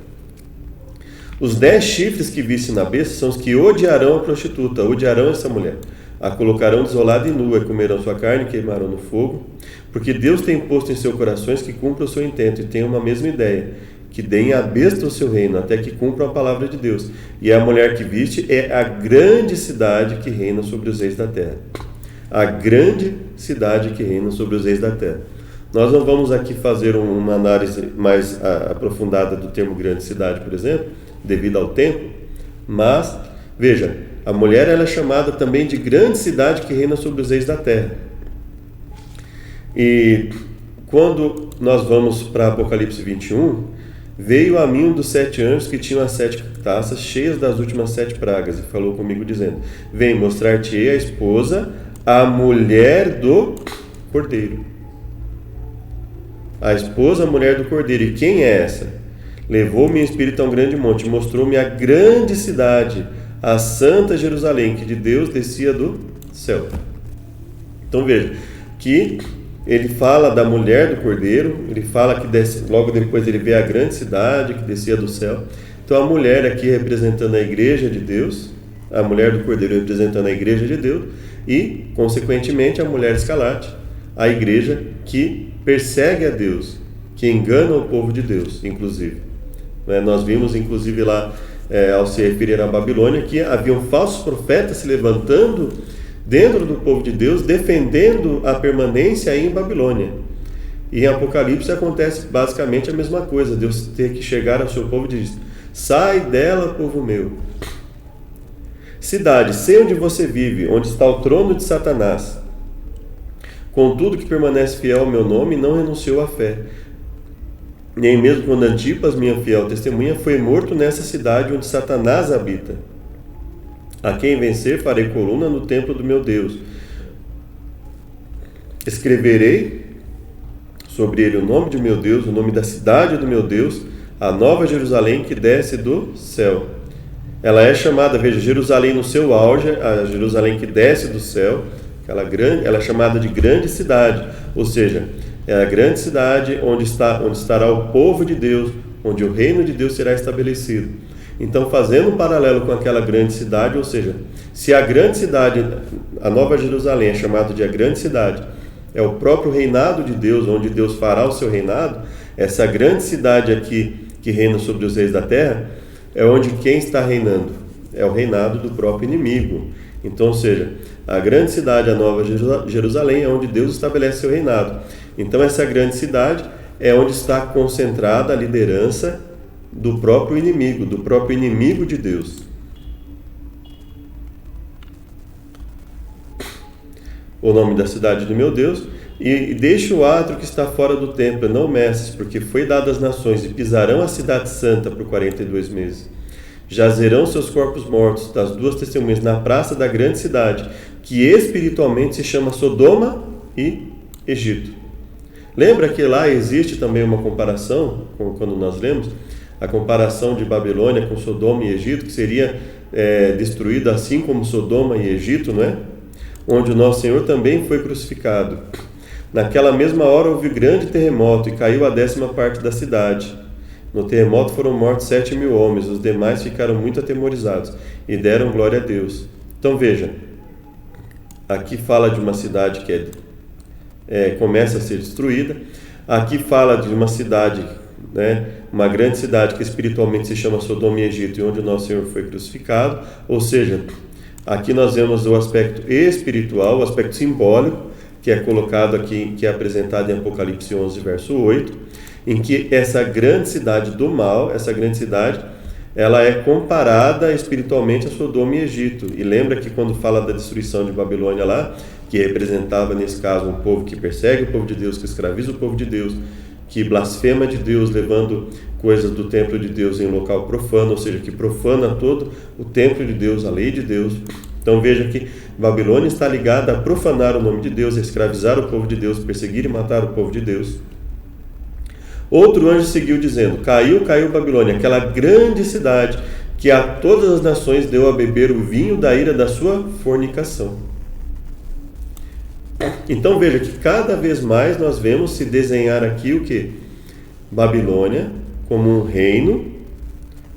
Os 10 chifres que viste na besta são os que odiarão a prostituta, odiarão essa mulher. A colocarão desolada e nua, e comerão sua carne e queimarão no fogo, porque Deus tem posto em seus corações que cumpra o seu intento, e tem uma mesma ideia, que deem à besta o seu reino, até que cumpram a palavra de Deus. E a mulher que viste é a grande cidade que reina sobre os reis da terra. A grande cidade que reina sobre os reis da terra. Nós não vamos aqui fazer uma análise mais aprofundada do termo grande cidade, por exemplo, devido ao tempo, mas, veja, a mulher ela é chamada também de grande cidade que reina sobre os reis da terra. E quando nós vamos para Apocalipse 21, veio a mim um dos 7 anjos que tinham as 7 taças cheias das últimas 7 pragas, e falou comigo dizendo: vem mostrar-te-ei a esposa, a mulher do Cordeiro. A esposa, a mulher do Cordeiro. E quem é essa? Levou-me em espírito a um grande monte, mostrou-me a grande cidade, a santa Jerusalém, que de Deus descia do céu. Então veja, que ele fala da mulher do Cordeiro, ele fala que desce, logo depois ele vê a grande cidade que descia do céu. Então a mulher aqui representando a igreja de Deus, a mulher do Cordeiro representando a igreja de Deus, e, consequentemente, a mulher escarlate, a igreja que persegue a Deus, que engana o povo de Deus, inclusive. Nós vimos, inclusive, lá, ao se referir à Babilônia, que haviam falsos profetas se levantando dentro do povo de Deus, defendendo a permanência aí em Babilônia. E em Apocalipse acontece basicamente a mesma coisa. Deus tem que chegar ao seu povo e diz: sai dela, povo meu. Cidade, sei onde você vive, onde está o trono de Satanás. Contudo, que permanece fiel ao meu nome e não renunciou à fé. Nem mesmo quando Antipas, minha fiel testemunha, foi morto nessa cidade onde Satanás habita. A quem vencer, farei coluna no templo do meu Deus. Escreverei sobre ele o nome de meu Deus, o nome da cidade do meu Deus, a nova Jerusalém que desce do céu. Ela é chamada, veja, Jerusalém no seu auge, a Jerusalém que desce do céu. Ela é chamada de grande cidade, ou seja, é a grande cidade onde estará o povo de Deus, onde o reino de Deus será estabelecido. Então, fazendo um paralelo com aquela grande cidade, ou seja, se a grande cidade, a Nova Jerusalém é chamada de a grande cidade, é o próprio reinado de Deus, onde Deus fará o seu reinado, essa grande cidade aqui que reina sobre os reis da terra, é onde quem está reinando? É o reinado do próprio inimigo. Então, ou seja, a grande cidade, a Nova Jerusalém, é onde Deus estabelece seu reinado. Então, essa grande cidade é onde está concentrada a liderança do próprio inimigo de Deus. O nome da cidade do meu Deus, e deixa o átrio que está fora do templo, não meças, porque foi dado às nações, e pisarão a cidade santa por 42 meses. Jazerão seus corpos mortos das 2 testemunhas na praça da grande cidade, que espiritualmente se chama Sodoma e Egito. Lembra que lá existe também uma comparação, quando nós lemos, a comparação de Babilônia com Sodoma e Egito, que seria destruída assim como Sodoma e Egito, não é? Onde o nosso Senhor também foi crucificado. Naquela mesma hora houve grande terremoto e caiu a 10ª parte da cidade. No terremoto foram mortos 7.000 homens, os demais ficaram muito atemorizados e deram glória a Deus. Então veja, aqui fala de uma cidade que começa a ser destruída, aqui fala de uma cidade, uma grande cidade que espiritualmente se chama Sodoma e Egito, e onde o nosso Senhor foi crucificado, ou seja, aqui nós vemos o aspecto espiritual, o aspecto simbólico, que é colocado aqui, que é apresentado em Apocalipse 11, verso 8, em que essa grande cidade do mal, essa grande cidade, ela é comparada espiritualmente a Sodoma e Egito. E lembra que quando fala da destruição de Babilônia lá, que representava nesse caso um povo que persegue o povo de Deus, que escraviza o povo de Deus, que blasfema de Deus, levando coisas do templo de Deus em local profano, ou seja, que profana todo o templo de Deus, a lei de Deus. Então veja que Babilônia está ligada a profanar o nome de Deus, a escravizar o povo de Deus, perseguir e matar o povo de Deus. Outro anjo seguiu dizendo: caiu Babilônia, aquela grande cidade que a todas as nações deu a beber o vinho da ira da sua fornicação. Então veja que cada vez mais nós vemos se desenhar aqui o que? Babilônia como um reino,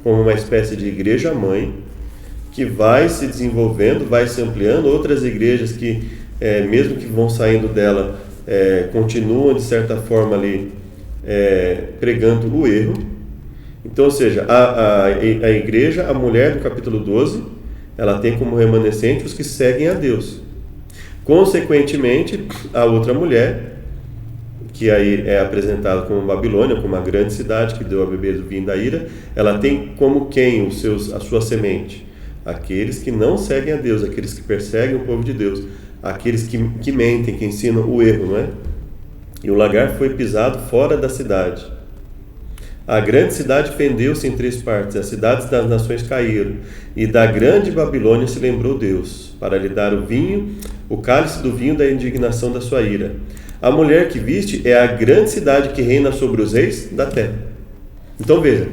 como uma espécie de igreja-mãe, que vai se desenvolvendo, vai se ampliando. Outras igrejas que, mesmo que vão saindo dela, continuam, de certa forma, ali pregando o erro. Então, ou seja, a igreja, a mulher do capítulo 12, ela tem como remanescente os que seguem a Deus. Consequentemente, a outra mulher, que aí é apresentada como Babilônia, como uma grande cidade que deu a beber do vinho da ira, ela tem como quem a sua semente? Aqueles que não seguem a Deus, aqueles que perseguem o povo de Deus, aqueles que mentem, que ensinam o erro, não é? E o lagar foi pisado fora da cidade. A grande cidade fendeu-se em 3 partes, as cidades das nações caíram, e da grande Babilônia se lembrou Deus, para lhe dar o cálice do vinho da indignação da sua ira. A mulher que viste é a grande cidade que reina sobre os reis da terra. Então veja,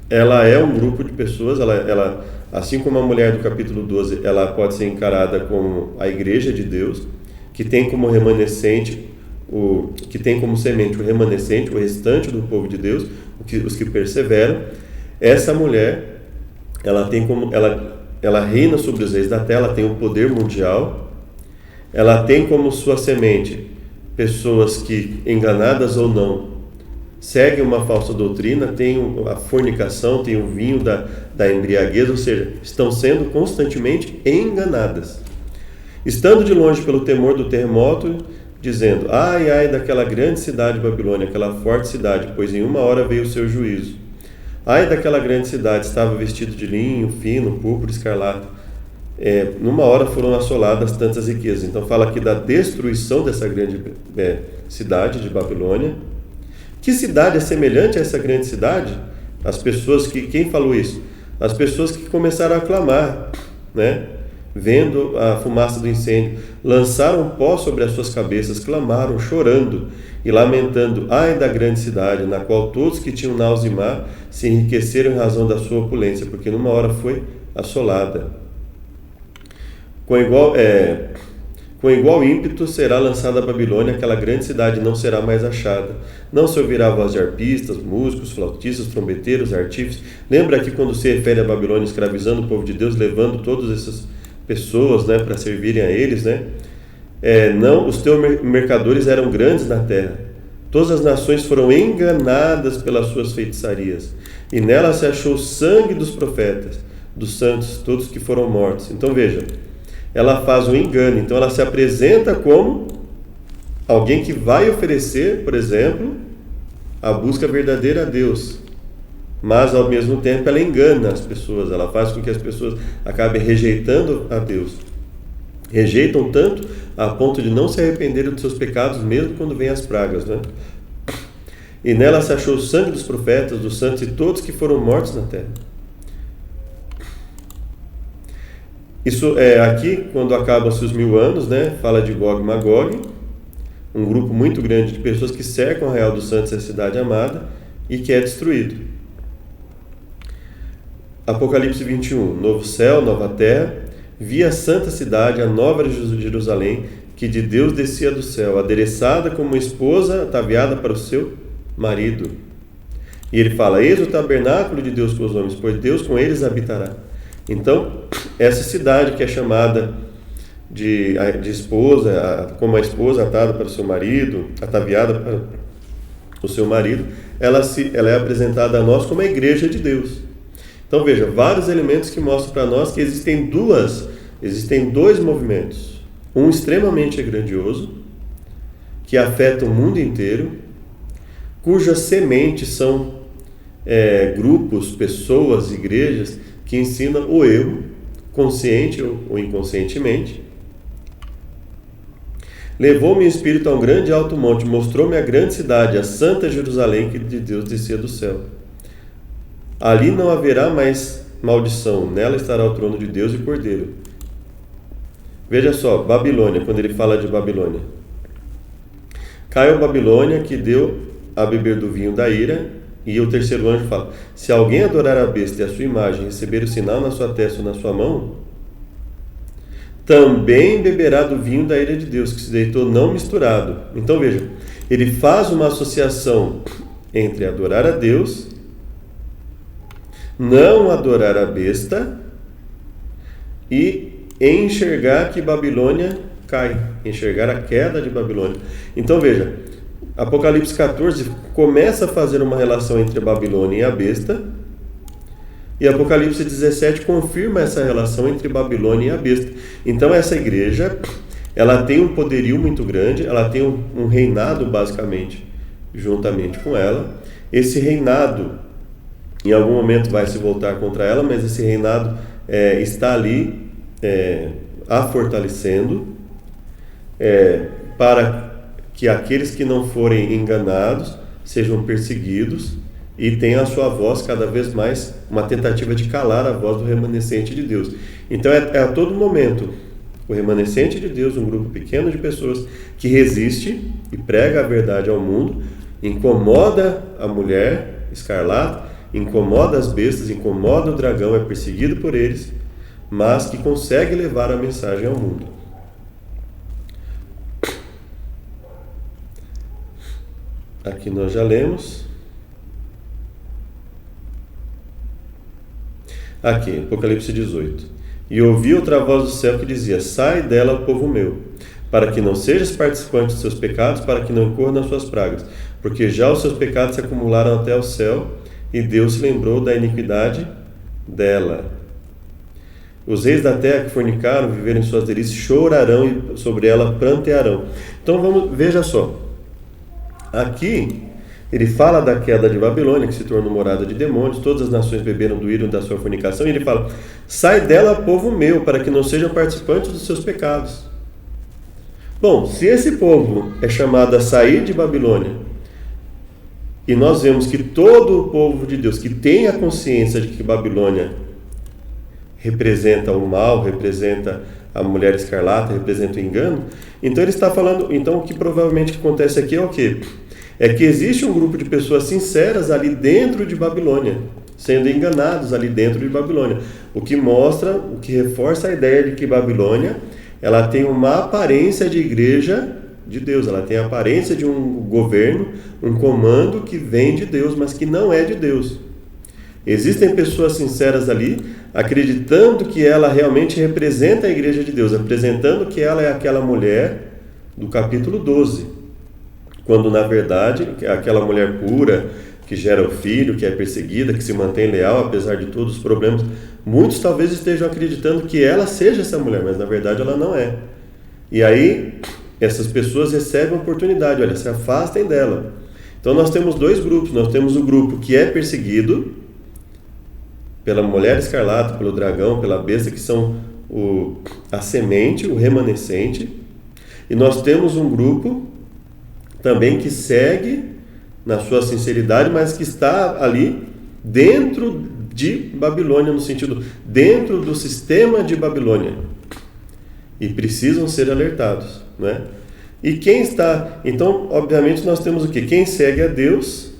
ela é um grupo de pessoas, ela, assim como a mulher do capítulo 12, ela pode ser encarada como a igreja de Deus, que tem como remanescente, que tem como semente o remanescente, o restante do povo de Deus, os que perseveram. Essa mulher, ela reina sobre os reis da terra, ela tem um poder mundial, ela tem como sua semente pessoas que, enganadas ou não, seguem uma falsa doutrina, tem a fornicação, tem o vinho da embriaguez, ou seja, estão sendo constantemente enganadas. Estando de longe pelo temor do terremoto, dizendo: ai, ai daquela grande cidade Babilônia, aquela forte cidade, pois em uma hora veio o seu juízo. Ai daquela grande cidade, estava vestido de linho fino, púrpura, escarlate. Numa hora foram assoladas tantas riquezas. Então fala aqui da destruição dessa grande cidade de Babilônia. Que cidade é semelhante a essa grande cidade? As pessoas quem falou isso? As pessoas que começaram a clamar, né? Vendo a fumaça do incêndio, lançaram pó sobre as suas cabeças, clamaram, chorando e lamentando: ai da grande cidade, na qual todos que tinham náusea e mar se enriqueceram em razão da sua opulência, porque numa hora foi assolada. Com igual ímpeto será lançada a Babilônia, aquela grande cidade não será mais achada. Não se ouvirá a voz de arpistas, músicos, flautistas, trombeteiros, artífices. Lembra que quando se refere a Babilônia escravizando o povo de Deus, levando todas essas pessoas, né, para servirem a eles, né? Não, os teus mercadores eram grandes na terra. Todas as nações foram enganadas pelas suas feitiçarias, e nela se achou o sangue dos profetas, dos santos, todos que foram mortos. Então veja, ela faz um engano. Então ela se apresenta como alguém que vai oferecer, por exemplo, a busca verdadeira a Deus, mas ao mesmo tempo ela engana as pessoas, ela faz com que as pessoas acabem rejeitando a Deus, rejeitam tanto a ponto de não se arrependerem dos seus pecados, mesmo quando vêm as pragas, né? E nela se achou o sangue dos profetas, dos santos e todos que foram mortos na terra. Isso aqui, quando acabam-se os 1000 anos, né, fala de Gog e Magog, um grupo muito grande de pessoas que cercam o Arraial dos Santos, a cidade amada, e que é destruído. Apocalipse 21, novo céu, nova terra, vi a santa cidade, a nova Jerusalém, que de Deus descia do céu, adereçada como uma esposa ataviada para o seu marido. E ele fala: eis o tabernáculo de Deus com os homens, pois Deus com eles habitará. Então, essa cidade que é chamada de esposa, como a esposa atada para o seu marido, ataviada para o seu marido, ela é apresentada a nós como a igreja de Deus. Então veja, vários elementos que mostram para nós que existem dois movimentos. Um extremamente grandioso, que afeta o mundo inteiro, cujas sementes são grupos, pessoas, igrejas, que ensinam o erro, consciente ou inconscientemente. Levou-me o Espírito a um grande alto monte, mostrou-me a grande cidade, a santa Jerusalém, que de Deus descia do céu. Ali não haverá mais maldição, nela estará o trono de Deus e Cordeiro. Veja só, Babilônia, quando ele fala de Babilônia. Caiu Babilônia, que deu a beber do vinho da ira. E o terceiro anjo fala: se alguém adorar a besta e a sua imagem, receber o sinal na sua testa ou na sua mão, também beberá do vinho da ira de Deus, que se deitou não misturado. Então veja, ele faz uma associação entre adorar a Deus não adorar a besta e enxergar que Babilônia cai, enxergar a queda de Babilônia. Então veja, Apocalipse 14 começa a fazer uma relação entre a Babilônia e a besta, e Apocalipse 17 confirma essa relação entre Babilônia e a besta. Então essa igreja, ela tem um poderio muito grande, ela tem um reinado basicamente, juntamente com ela. Esse reinado, em algum momento vai se voltar contra ela, mas esse reinado está ali a fortalecendo, para que aqueles que não forem enganados sejam perseguidos e tenham a sua voz cada vez mais uma tentativa de calar a voz do remanescente de Deus. Então a todo momento o remanescente de Deus, um grupo pequeno de pessoas que resiste e prega a verdade ao mundo, incomoda a mulher escarlate, incomoda as bestas, incomoda o dragão, é perseguido por eles, mas que consegue levar a mensagem ao mundo. Aqui nós já lemos. Aqui, Apocalipse 18. E ouvi outra voz do céu que dizia: sai dela, povo meu, para que não sejas participante dos seus pecados, para que não incorra nas suas pragas, porque já os seus pecados se acumularam até o céu, e Deus se lembrou da iniquidade dela. Os reis da terra que fornicaram, viveram em suas delícias, chorarão e sobre ela prantearão. Então veja só. Aqui ele fala da queda de Babilônia, que se tornou morada de demônios, todas as nações beberam do ídolo da sua fornicação, e ele fala: sai dela, povo meu, para que não sejam participantes dos seus pecados. Bom, se esse povo é chamado a sair de Babilônia, e nós vemos que todo o povo de Deus que tem a consciência de que Babilônia representa o mal, representa a mulher escarlata, representa o engano, então ele está falando, então o que provavelmente acontece aqui é o quê? É que existe um grupo de pessoas sinceras ali dentro de Babilônia, sendo enganados ali dentro de Babilônia, o que mostra, o que reforça a ideia de que Babilônia, ela tem uma aparência de igreja de Deus, ela tem a aparência de um governo, um comando que vem de Deus, mas que não é de Deus. Existem pessoas sinceras ali, acreditando que ela realmente representa a igreja de Deus, apresentando que ela é aquela mulher do capítulo 12, quando na verdade aquela mulher pura, que gera o filho, que é perseguida, que se mantém leal apesar de todos os problemas, muitos talvez estejam acreditando que ela seja essa mulher, mas na verdade ela não é. E aí essas pessoas recebem a oportunidade, olha, se afastem dela. Então nós temos dois grupos, nós temos o grupo que é perseguido pela mulher escarlata, pelo dragão, pela besta, que são a semente, o remanescente, e nós temos um grupo também que segue na sua sinceridade, mas que está ali dentro de Babilônia, no sentido, dentro do sistema de Babilônia, e precisam ser alertados, né? E quem está, então, obviamente nós temos o quê? Quem segue a Deus,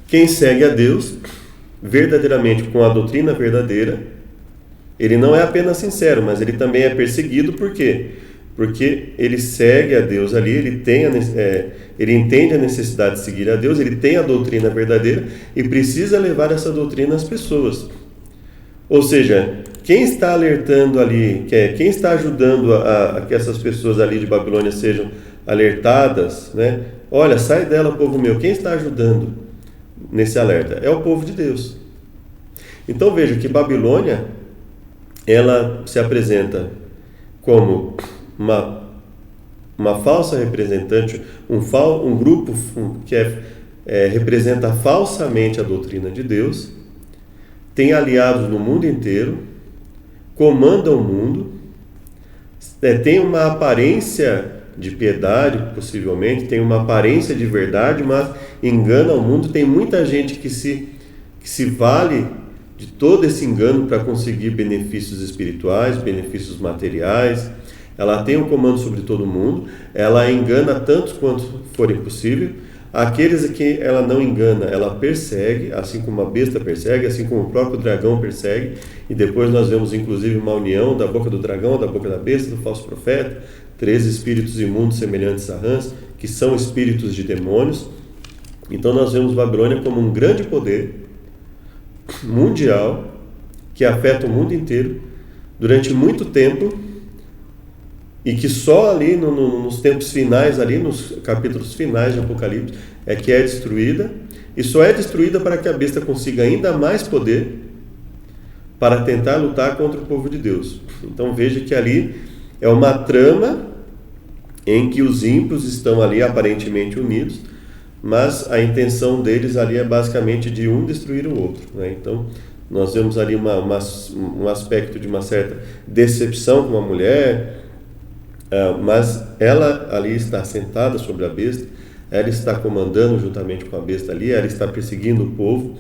quem segue a Deus verdadeiramente com a doutrina verdadeira, ele não é apenas sincero, mas ele também é perseguido. Por quê? Porque ele segue a Deus ali, ele entende a necessidade de seguir a Deus, ele tem a doutrina verdadeira e precisa levar essa doutrina às pessoas. Ou seja, quem está alertando ali, quem está ajudando a que essas pessoas ali de Babilônia sejam alertadas, né? Olha, sai dela, povo meu. Quem está ajudando nesse alerta? É o povo de Deus. Então veja que Babilônia, ela se apresenta como uma falsa representante, um grupo que representa falsamente a doutrina de Deus, tem aliados no mundo inteiro, comanda o mundo, tem uma aparência de piedade, possivelmente, tem uma aparência de verdade, mas engana o mundo. Tem muita gente que se vale de todo esse engano para conseguir benefícios espirituais, benefícios materiais. Ela tem um comando sobre todo mundo, ela engana tantos quanto forem possível. Aqueles que ela não engana, ela persegue, assim como a besta persegue, assim como o próprio dragão persegue, e depois nós vemos inclusive uma união da boca do dragão, da boca da besta, do falso profeta, 13 espíritos imundos semelhantes a rãs, que são espíritos de demônios, Então nós vemos Babilônia como um grande poder mundial que afeta o mundo inteiro durante muito tempo e que só ali nos tempos finais, ali nos capítulos finais de Apocalipse, é que é destruída, e só é destruída para que a besta consiga ainda mais poder para tentar lutar contra o povo de Deus. Então veja que ali é uma trama em que os ímpios estão ali aparentemente unidos, mas a intenção deles ali é basicamente de um destruir o outro, né? Então nós vemos ali um aspecto de uma certa decepção com a mulher, mas ela ali está sentada sobre a besta, ela está comandando juntamente com a besta ali, ela está perseguindo o povo.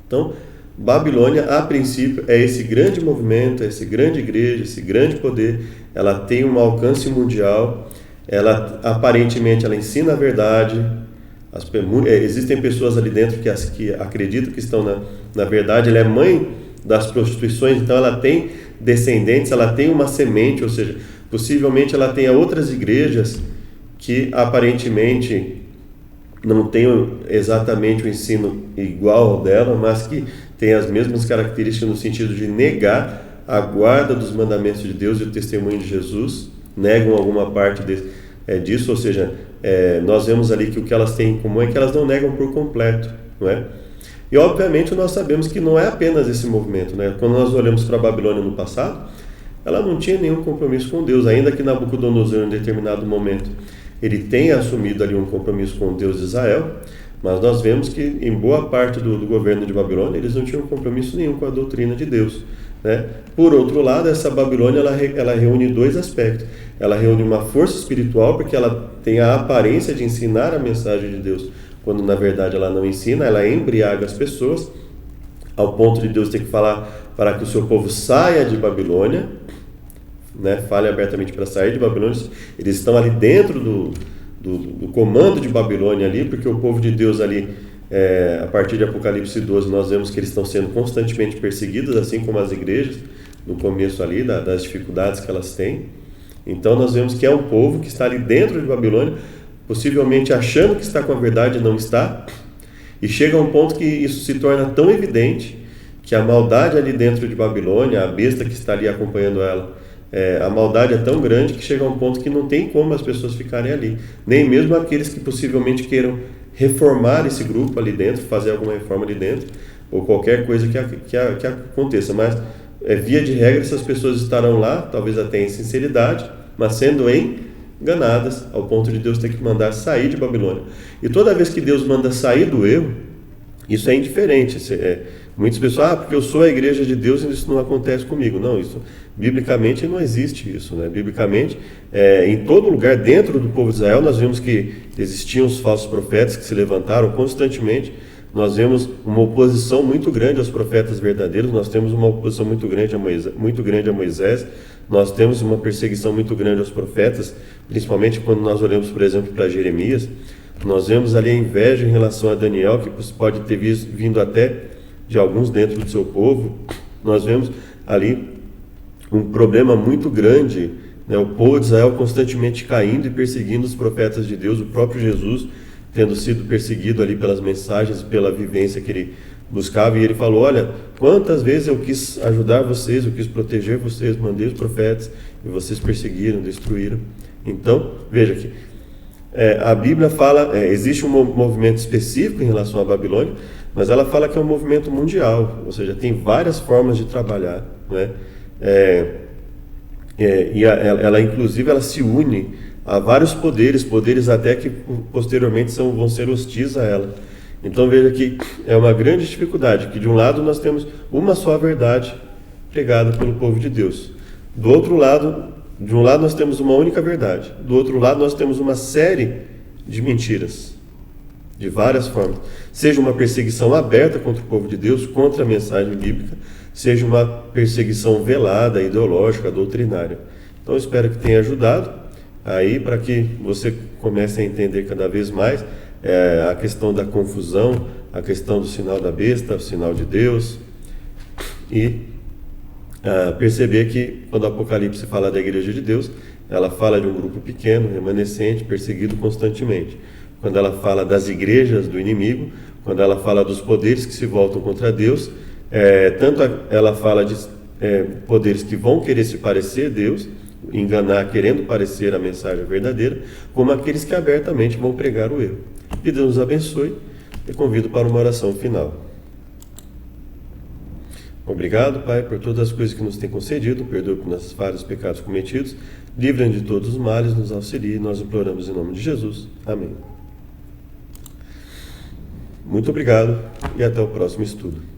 Então Babilônia, a princípio, é esse grande movimento, é essa grande igreja, esse grande poder. Ela tem um alcance mundial, ela aparentemente ela ensina a verdade. Existem pessoas ali dentro que acreditam que estão na verdade. Ela é mãe das prostituições, então ela tem descendentes, ela tem uma semente, ou seja, possivelmente ela tenha outras igrejas que aparentemente não tenham exatamente o ensino igual ao dela, mas que tem as mesmas características no sentido de negar a guarda dos mandamentos de Deus e o testemunho de Jesus, negam alguma parte disso, ou seja, nós vemos ali que o que elas têm em comum é que elas não negam por completo, não é? E obviamente nós sabemos que não é apenas esse movimento, né? Quando nós olhamos para a Babilônia no passado, ela não tinha nenhum compromisso com Deus, ainda que Nabucodonosor em determinado momento ele tenha assumido ali um compromisso com o Deus de Israel, mas nós vemos que em boa parte do governo de Babilônia eles não tinham compromisso nenhum com a doutrina de Deus, né? Por outro lado, essa Babilônia ela reúne dois aspectos. Ela reúne uma força espiritual, porque ela tem a aparência de ensinar a mensagem de Deus, quando na verdade ela não ensina, ela embriaga as pessoas, ao ponto de Deus ter que falar para que o seu povo saia de Babilônia, né? Fale abertamente para sair de Babilônia. Eles estão ali dentro do comando de Babilônia ali, porque o povo de Deus ali, a partir de Apocalipse 12, nós vemos que eles estão sendo constantemente perseguidos, assim como as igrejas, no começo ali, das dificuldades que elas têm. Então nós vemos que é um povo que está ali dentro de Babilônia, possivelmente achando que está com a verdade e não está, e chega a um ponto que isso se torna tão evidente, que a maldade ali dentro de Babilônia, a besta que está ali acompanhando ela, a maldade é tão grande que chega a um ponto que não tem como as pessoas ficarem ali, nem mesmo aqueles que possivelmente queiram reformar esse grupo ali dentro, fazer alguma reforma ali dentro, ou qualquer coisa que aconteça, mas via de regra essas pessoas estarão lá, talvez até em sinceridade, mas sendo enganadas, ao ponto de Deus ter que mandar sair de Babilônia. E toda vez que Deus manda sair do erro, isso é indiferente. Muitas pessoas, porque eu sou a igreja de Deus e isso não acontece comigo. Não, isso biblicamente não existe isso, né? Biblicamente, em todo lugar dentro do povo de Israel, nós vimos que existiam os falsos profetas que se levantaram constantemente. Nós vemos uma oposição muito grande aos profetas verdadeiros, nós temos uma oposição muito grande a Moisés, nós temos uma perseguição muito grande aos profetas, principalmente quando nós olhamos, por exemplo, para Jeremias. Nós vemos ali a inveja em relação a Daniel, que pode ter vindo até de alguns dentro do seu povo. Nós vemos ali um problema muito grande, né? O povo de Israel constantemente caindo e perseguindo os profetas de Deus, o próprio Jesus tendo sido perseguido ali pelas mensagens, pela vivência que ele buscava, e ele falou: olha, quantas vezes eu quis ajudar vocês, eu quis proteger vocês, mandei os profetas, e vocês perseguiram, destruíram. Então, veja que a Bíblia fala, existe um movimento específico em relação à Babilônia, mas ela fala que é um movimento mundial, ou seja, tem várias formas de trabalhar, né? Ela inclusive ela se une a vários poderes até que posteriormente vão ser hostis a ela. Então veja que é uma grande dificuldade, que de um lado nós temos uma só verdade pregada pelo povo de Deus, do outro lado, de um lado nós temos uma única verdade, do outro lado nós temos uma série de mentiras, de várias formas, seja uma perseguição aberta contra o povo de Deus, contra a mensagem bíblica, seja uma perseguição velada, ideológica, doutrinária. Então eu espero que tenha ajudado aí para que você comece a entender cada vez mais a questão da confusão, a questão do sinal da besta, o sinal de Deus, e perceber que quando o Apocalipse fala da igreja de Deus, ela fala de um grupo pequeno, remanescente, perseguido constantemente. quando ela fala das igrejas do inimigo, quando ela fala dos poderes que se voltam contra Deus, ela fala de poderes que vão querer se parecer a Deus, enganar, querendo parecer a mensagem verdadeira, como aqueles que abertamente vão pregar o erro. Que Deus nos abençoe e convido para uma oração final. Obrigado, Pai, por todas as coisas que nos tem concedido, perdoe por nossos falhas e pecados cometidos, livra-nos de todos os males, nos auxilie, nós imploramos em nome de Jesus. Amém. Muito obrigado e até o próximo estudo.